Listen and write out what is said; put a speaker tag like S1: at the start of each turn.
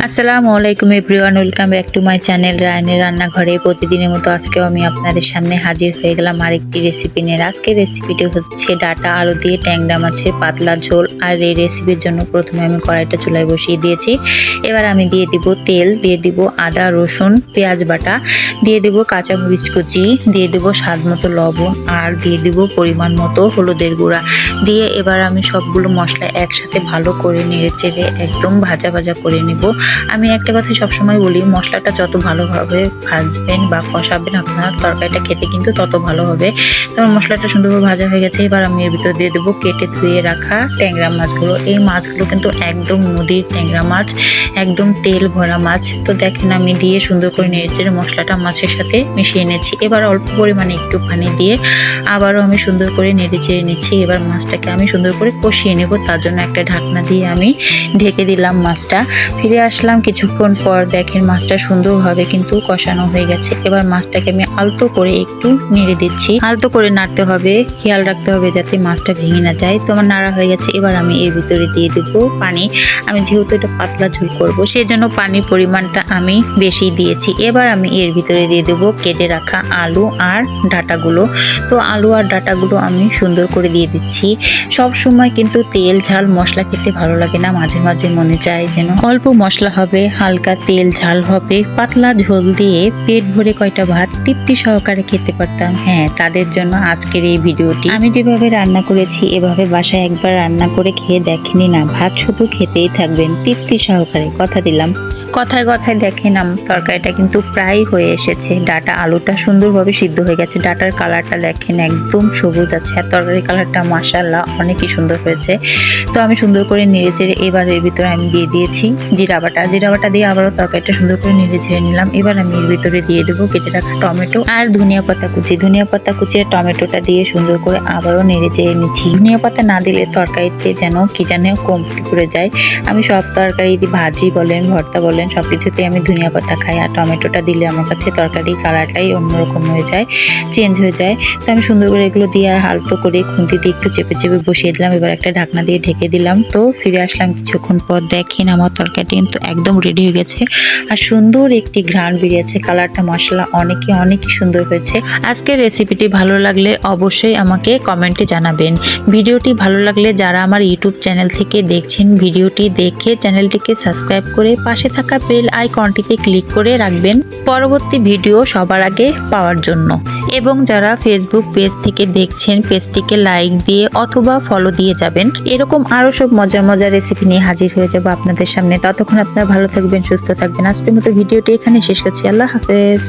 S1: আসসালামু আলাইকুম everyone, welcome back to my channel রায়নের রান্নাঘরে। প্রতিদিনের মতো আজকেও আমি আপনাদের সামনে হাজির হয়ে গেলাম আরেকটি রেসিপি নিয়ে। আজকের রেসিপিটি হচ্ছে ডাটা আলু দিয়ে ট্যাংরা মাছের পাতলা ঝোল। আর এই রেসিপির জন্য প্রথমে আমি কড়াইটা চুলায় বসিয়ে দিয়েছি। এবার আমি দিয়ে দিব তেল, দিয়ে দিব আদা রসুন পেঁয়াজ বাটা, দিয়ে দিব কাঁচামরিচ কুচি, দিয়ে দিব স্বাদ মতো লবণ, আর দিয়ে দিব পরিমাণ মতো হলুদের গুঁড়া দিয়ে এবার আমি সবগুলো মশলা একসাথে ভালো করে নেড়ে চেড়ে একদম ভাজা ভাজা করে নিব। আমি একটা কথা সবসময় বলি, মশলাটা যত ভালোভাবে ভাজবেন বা কষাবেন আপনার তরকারিটা খেতে কিন্তু তত ভালো হবে। তখন মশলাটা সুন্দরভাবে ভাজা হয়ে গেছে। এবার আমি এর ভিতর দিয়ে দেবো কেটে ধুয়ে রাখা ট্যাংরা মাছগুলো। এই মাছগুলো কিন্তু একদম নদীর ট্যাংরা মাছ, একদম তেল ভরা মাছ। তো দেখেন আমি দিয়ে সুন্দর করে নেড়েচেড়ে মশলাটা মাছের সাথে মিশিয়ে নিয়েছি। এবার অল্প পরিমাণে একটু পানি দিয়ে আবারও আমি সুন্দর করে নেড়েচেড়ে নিচ্ছি। এবার মাছটাকে আমি সুন্দর করে কষিয়ে নেব। তার জন্য একটা ঢাকনা দিয়ে আমি ঢেকে দিলাম মাছটা। ফিরে আসলাম কিছুক্ষণ পর, দেখেন মাছটা সুন্দরভাবে কিন্তু কষানো হয়ে গেছে। এবার মাছটাকে আমি আলতো করে একটু নেড়ে দিচ্ছি। আলতো করে নাড়তে হবে, খেয়াল রাখতে হবে যাতে মাছটা ভেঙে না যায়। তো আমার নাড়া হয়ে গেছে। এবার আমি এর ভিতরে দিয়ে দেবো পানি। আমি যেহেতু এটা পাতলা ঝোল করবো সেজন্য পানির পরিমাণটা আমি বেশি দিয়েছি। এবার আমি এর ভিতরে দিয়ে দেবো কেটে রাখা আলু আর ডাঁটাগুলো। তো আলু আর ডাঁটাগুলো আমি সুন্দর করে দিয়ে দিচ্ছি। সব সময় কিন্তু তেল ঝাল মশলা খেতে ভালো লাগে না, মাঝে মাঝে মনে চায় যেন অল্প মশলা হবে, হালকা তেল ঝাল হবে, পাতলা ঝোল দিয়ে পেট ভরে কয়টা ভাত তৃপ্তি সহকারে খেতে পারতাম। হ্যাঁ, তাদের জন্য আজকের এই ভিডিওটি। আমি যেভাবে রান্না করেছি এভাবে বাসায় একবার রান্না করে খেয়ে দেখেনি না, ভাত শুধু খেতেই থাকবেন তৃপ্তি সহকারে, কথা দিলাম। কথায় কথায় দেখেন তরকারিটা কিন্তু প্রায় হয়ে এসেছে। ডাটা আলুটা সুন্দরভাবে সিদ্ধ হয়ে গেছে। ডাটার কালারটা দেখেন একদম সবুজ আছে, আর তরকারির কালারটা মাশাআল্লাহ অনেকই সুন্দর হয়েছে। তো আমি সুন্দর করে নেড়ে চেড়ে এবার এর ভিতরে আমি দিয়ে দিয়েছি জিরা বাটা দিয়ে আবারও তরকারিটা সুন্দর করে নেড়ে চেড়ে নিলাম। এবার আমি এর ভিতরে দিয়ে দেবো কেটে রাখা টমেটো আর ধনিয়া পাতা কুচি আর টমেটোটা দিয়ে সুন্দর করে আবারও নেড়ে চেড়ে নিচ্ছি। ধনিয়া পাতা না দিলে তরকারিতে যেন কি জানে কমতি পড়ে যায়। আমি সব তরকারি ভাজি বলেন ভর্তা বলেন সবকিছুতে আমি ধনিয়া পাতা খাই, আর টমেটোটা দিলে আমার কাছে তরকারি কালারটাই অন্যরকম হয়ে যায়, চেঞ্জ হয়ে যায়। তো আমি সুন্দর করে এগুলো দিয়ে হালতো করে খুন্তি দিয়ে একটু চেপে চেপে বসিয়ে দিলাম। এবার একটা ঢাকনা দিয়ে ঢেকে দিলাম। তো ফিরে আসলাম কিছুক্ষণ পর, দেখেন আমার তরকারিটা কিন্তু একদম রেডি হয়ে গেছে আর সুন্দর একটি ঘ্রাণ বেরিয়েছে। কালারটা মশলা অনেকই সুন্দর হয়েছে। আজকের রেসিপিটি ভালো লাগলে অবশ্যই আমাকে কমেন্টে জানাবেন। ভিডিওটি ভালো লাগলে যারা আমার ইউটিউব চ্যানেল থেকে দেখছেন, ভিডিওটি দেখে চ্যানেলটিকে সাবস্ক্রাইব করে পাশে থাকা বেল আইকনটিতে ক্লিক করে রাখবেন পরবর্তী ভিডিও সবার আগে পাওয়ার জন্য। এবং যারা ফেসবুক পেজ থেকে দেখছেন, পেজটিকে লাইক দিয়ে অথবা ফলো দিয়ে যাবেন। এরকম আরো সব মজার রেসিপি নিয়ে হাজির হয়ে যাব আপনাদের সামনে। ততক্ষণ আপনারা ভালো থাকবেন, সুস্থ থাকবেন। আজকের মতো ভিডিওটি এখানে শেষ করছি। আল্লাহ হাফেজ।